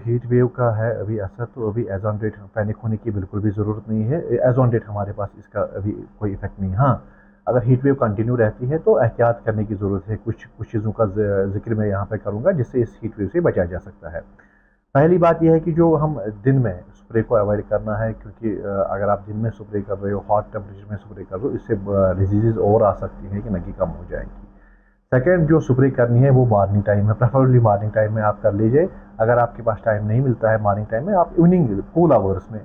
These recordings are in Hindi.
हीट वेव का है अभी असर, तो अभी एज ऑन डेट पैनिक होने की बिल्कुल भी ज़रूरत नहीं है। एज ऑन डेट हमारे पास इसका अभी कोई इफेक्ट नहीं है। हाँ, अगर हीट वेव कंटिन्यू रहती है तो एहतियात करने की ज़रूरत है। कुछ कुछ चीज़ों का जिक्र मैं यहाँ पे करूँगा जिससे इस हीट वेव से बचा जा सकता है। पहली बात यह है कि जो हम दिन में स्प्रे को अवॉइड करना है, क्योंकि अगर आप दिन में स्प्रे कर रहे हो, हॉट टेम्परेचर में स्प्रे कर रहे हो, इससे डिजीज़ और आ सकती हैं कि न कि कम हो जाएंगी। सेकेंड, जो स्प्रे करनी है वो मॉर्निंग टाइम है, प्रेफरेबली मॉर्निंग टाइम में आप कर लीजिए। अगर आपके पास टाइम नहीं मिलता है मॉर्निंग टाइम में, आप इवनिंग कूल आवर्स में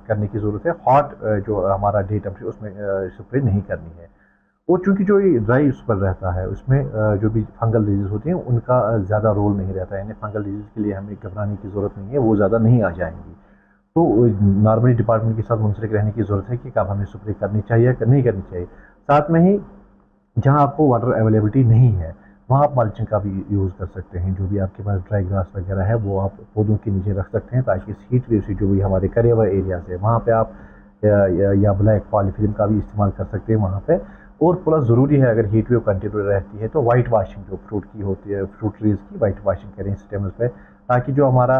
करने की ज़रूरत है। हॉट जो हमारा डे टेम्परेचर उसमें स्प्रे नहीं करनी है। और चूँकि जो ये ड्राई उस पर रहता है उसमें जो भी फंगल डिजीज़ होती हैं उनका ज़्यादा रोल नहीं रहता है, यानी फंगल डिजीज़ के लिए हमें घबराने की ज़रूरत नहीं है, वो ज़्यादा नहीं आ जाएंगी। तो नॉर्मली डिपार्टमेंट के साथ मुंसलिक रहने की ज़रूरत है कि कब हमें स्प्रे करनी चाहिए या नहीं करनी चाहिए। साथ में ही जहाँ आपको वाटर अवेलेबिलिटी नहीं है वहाँ आप मल्चिंग का भी यूज़ कर सकते हैं। जो भी आपके पास ड्राई ग्रास वगैरह है वो आप पौधों के नीचे रख सकते हैं, ताकि इस हीट वेव से जो भी हमारे करे हुए एरियाज है वहाँ पे आप या ब्लैक पॉलीफिल्म का भी इस्तेमाल कर सकते हैं वहाँ पे। और प्लस ज़रूरी है, अगर हीट वेव कंटिन्यू रहती है तो वाइट वाशिंग जो फ्रूट की होती है, फ्रूट ट्रीज़ की वाइट वाशिंग करें स्टेम्स पे, ताकि जो हमारा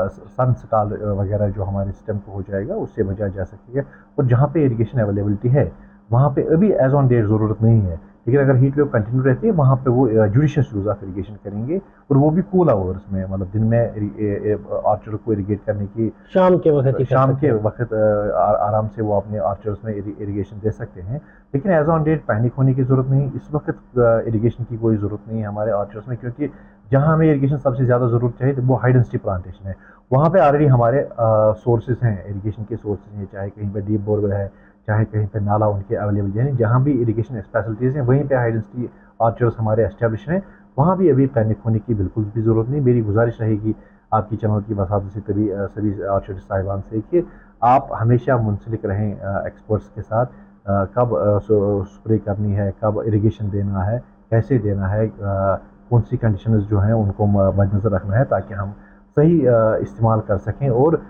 सन स्टॉल वगैरह जो हमारे स्टेम को हो जाएगा उससे बचा जा सकेगा। और जहाँ पे इरिगेशन अवेलेबिलिटी है वहाँ पे अभी एज ऑन डेट ज़रूरत नहीं है, लेकिन अगर हीट वेव कंटिन्यू रहती है वहाँ पे वो जुडिशियस यूज़ ऑफ इरिगेशन करेंगे, और वो भी कूल आवर्स में, मतलब दिन में ऑर्चर्ड को इरिगेट करने की शाम के वक्त शाम के वक्त आराम से वो अपने ऑर्चर्ड्स में इरिगेशन दे सकते हैं। लेकिन एज ऑन डेट पैनिक होने की ज़रूरत नहीं, इस वक्त इरिगेशन की कोई ज़रूरत नहीं है हमारे ऑर्चर्ड्स में, क्योंकि जहाँ हमें इरिगेशन सबसे ज़्यादा ज़रूरत चाहिए वो हाई डेंसिटी प्लांटेशन है। वहाँ पे ऑलरेडी हमारे सोर्सेज हैं, इरिगेशन के सोर्सेज हैं, चाहे कहीं पे डीप बोरवेल है, चाहे कहीं पे नाला उनके अवेलेबल है। जहाँ भी इरिगेशन फैसिलिटीज़ हैं वहीं पे हाई डेंसिटी ऑर्चर्ड्स हमारे एस्टेब्लिश हैं, वहाँ भी अभी पैनिक होने की बिल्कुल भी ज़रूरत नहीं। मेरी गुजारिश रहेगी आपकी चैनल की वसात से सभी ऑर्चर्ड साहिबान से कि आप हमेशा मुंसलिक रहें एक्सपर्ट्स के साथ, कब स्प्रे करनी है, कब इरिगेशन देना है, कैसे देना है, कौन सी कंडीशंस जो हैं उनको मद्देनज़र रखना है, ताकि हम सही इस्तेमाल कर सकें और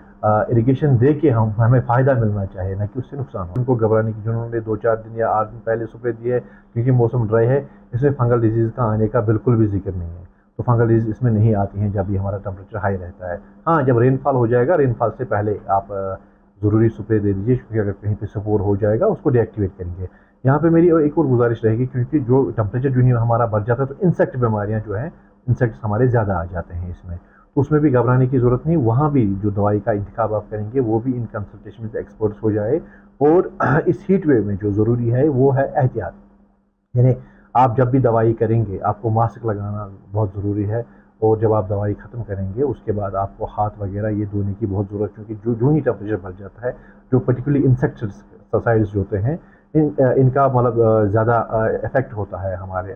इरिगेशन दे के हमें फ़ायदा मिलना चाहिए, ना कि उससे नुकसान हो। उनको घबराने की, जिन्होंने 2-4 दिन या 8 दिन पहले स्प्रे दिए है क्योंकि मौसम ड्राई है, इसमें फंगल डिजीज़ का आने का बिल्कुल भी जिक्र नहीं है। तो फंगल डिजीज़ इसमें नहीं आती हैं जब भी हमारा टेम्परेचर हाई रहता है। हाँ, जब रेनफॉल हो जाएगा, रेनफॉल से पहले आप ज़रूरी स्प्रे दे दीजिए, क्योंकि अगर कहीं पे स्पोर हो जाएगा उसको डीएक्टिवेट करेंगे। यहाँ पे मेरी एक और गुजारिश रहेगी, क्योंकि जो टेम्परेचर जो ही हमारा बढ़ जाता है तो इंसेक्ट बीमारियाँ जो हैं, इंसेक्ट्स हमारे ज़्यादा आ जाते हैं इसमें, तो उसमें भी घबराने की ज़रूरत नहीं। वहाँ भी जो दवाई का इंतखाब आप करेंगे वो भी इन कंसल्टेशन विद एक्सपर्ट्स हो जाए। और इस हीट वेव में जो ज़रूरी है वो है एहतियात, यानी आप जब भी दवाई करेंगे आपको मास्क लगाना बहुत ज़रूरी है, और जब आप दवाई ख़त्म करेंगे उसके बाद आपको हाथ वगैरह ये धोने की बहुत ज़रूरत, क्योंकि जो ही टेम्परेचर बढ़ जाता है, जो पर्टिकुलरली इंसेक्टिसाइड्स जो होते हैं इनका मतलब ज़्यादा इफ़ेक्ट होता है हमारे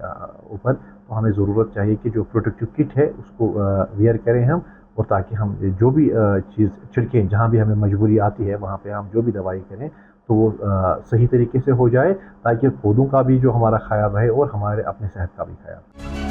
ऊपर। तो हमें ज़रूरत चाहिए कि जो प्रोटेक्टिव किट है उसको वियर करें हम, और ताकि हम जो भी चीज़ छिड़कें, जहाँ भी हमें मजबूरी आती है वहाँ पे हम जो भी दवाई करें तो वो सही तरीके से हो जाए, ताकि पौधों का भी जो हमारा ख्याल रहे और हमारे अपने सेहत का भी ख्याल।